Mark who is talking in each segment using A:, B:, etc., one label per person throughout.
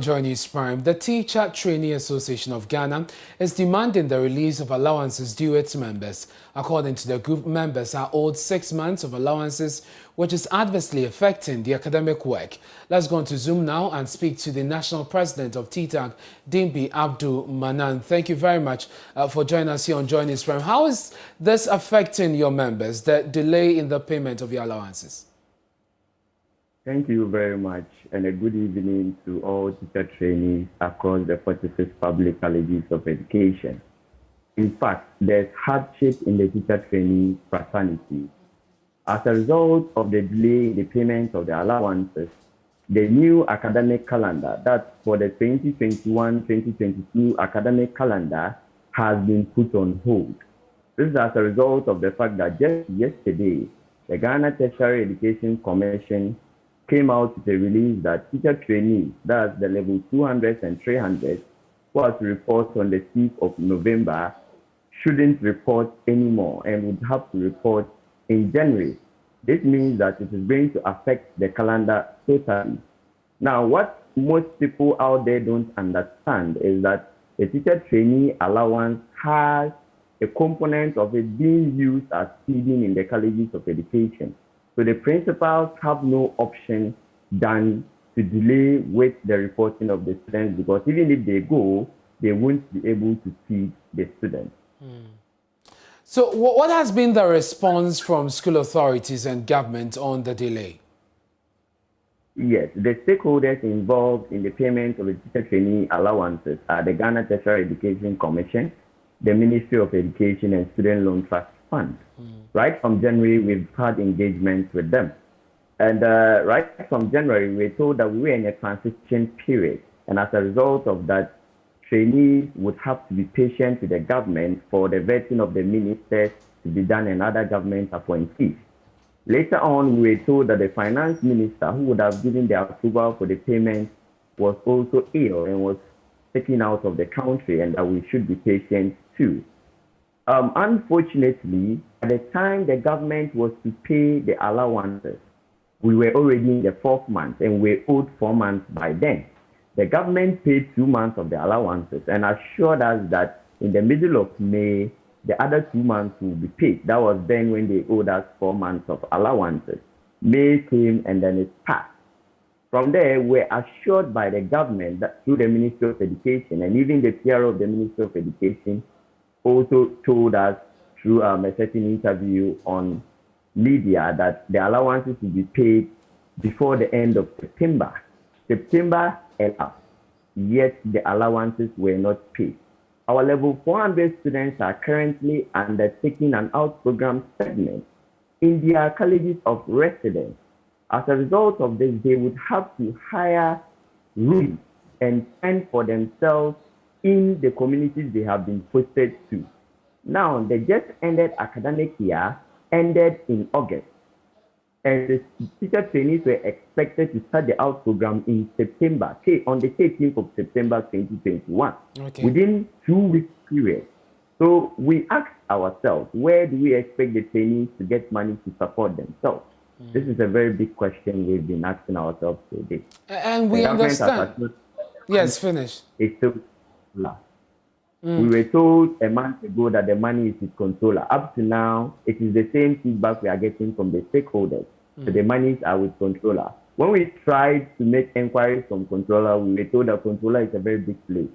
A: Join News Prime. The Teacher Trainee Association of Ghana is demanding the release of allowances due its members. According to the group, members are owed 6 months of allowances, which is adversely affecting the academic work. Let's go on to Zoom now and speak to the national president of TTAG, Dimbi Abdul Manan. Thank you very much for joining us here on Join News Prime. How is this affecting your members, the delay in the payment of your allowances?
B: Thank you very much, and a good evening to all teacher trainees across the 46 public colleges of education. In fact, there's hardship in the teacher trainee fraternity. As a result of the delay in the payment of the allowances, the new academic calendar, that's for the 2021-2022 academic calendar, has been put on hold. This is as a result of the fact that just yesterday, the Ghana Tertiary Education Commission came out with a release that teacher trainees, that's the level 200 and 300, who has to report on the 6th of November, shouldn't report anymore and would have to report in January. This means that it is going to affect the calendar totally. Now, what most people out there don't understand is that the teacher trainee allowance has a component of it being used as feeding in the colleges of education. So the principals have no option than to delay with the reporting of the students, because even if they go, they won't be able to feed the students.
A: So what has been the response from school authorities and government on the delay?
B: Yes, the stakeholders involved in the payment of the teacher trainee allowances are the Ghana Tertiary Education Commission, the Ministry of Education, and Student Loan Trust Fund. Right from January, we've had engagements with them. And right from January, we were told that we were in a transition period. And as a result of that, trainees would have to be patient with the government for the vetting of the ministers to be done and other government appointees. Later on, we were told that the finance minister, who would have given the approval for the payment, was also ill and was taken out of the country, and that we should be patient too. Unfortunately, at the time the government was to pay the allowances, we were already in the 4th month and we owed 4 months by then. The government paid 2 months of the allowances and assured us that in the middle of May, the other 2 months will be paid. That was then when they owed us 4 months of allowances. May came and then it passed. From there, we're assured by the government that through the Ministry of Education, and even the PRO of the Ministry of Education also told us through a certain interview on media that the allowances will be paid before the end of September. September elapsed, yet the allowances were not paid. Our level 400 students are currently undertaking an out-program segment in their colleges of residence. As a result of this, they would have to hire rooms and fend for themselves in the communities they have been posted to. Now, the just ended academic year ended in August, and the teacher trainees were expected to start the out program in September, on the 13th of September 2021, within 2 weeks period. So we asked ourselves, where do we expect the trainees to get money to support themselves? This is a very big question we've been asking ourselves today.
A: And we understand. Yes, finish.
B: It's still We were told a month ago that the money is with controller. Up to now, it is the same feedback we are getting from the stakeholders. So the monies are with controller. When we tried to make inquiries from controller, we were told that controller is a very big place.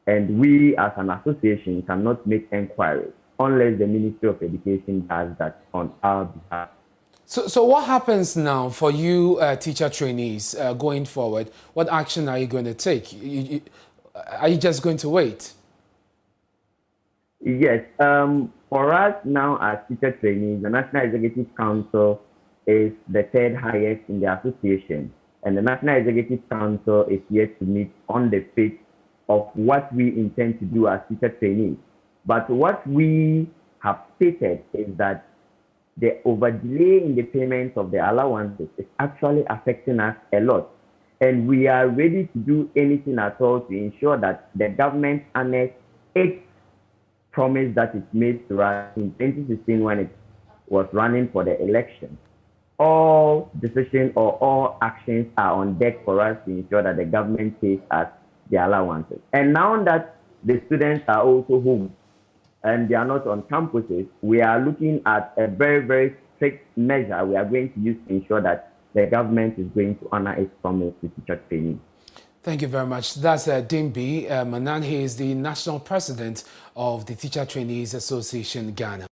B: And we as an association cannot make inquiries unless the Ministry of Education does that on our behalf.
A: So what happens now for you teacher trainees going forward? What action are you going to take? Are you just going to wait?
B: Yes. For us now as teacher trainees, the National Executive Council is the 3rd highest in the association. And the National Executive Council is yet to meet on the 5th of what we intend to do as teacher trainees. But what we have stated is that the over delay in the payments of the allowances is actually affecting us a lot. And we are ready to do anything at all to ensure that the government honors its promise that it made to us in 2016 when it was running for the election. all decisions or all actions are on deck for us to ensure that the government pays us the allowances. And now that the students are also home and they are not on campuses, we are looking at a very, very strict measure we are going to use to ensure that the government is going to honor its promise to teacher trainees.
A: Thank you very much. That's Dimbi Manan. He is the national president of the Teacher Trainees Association Ghana.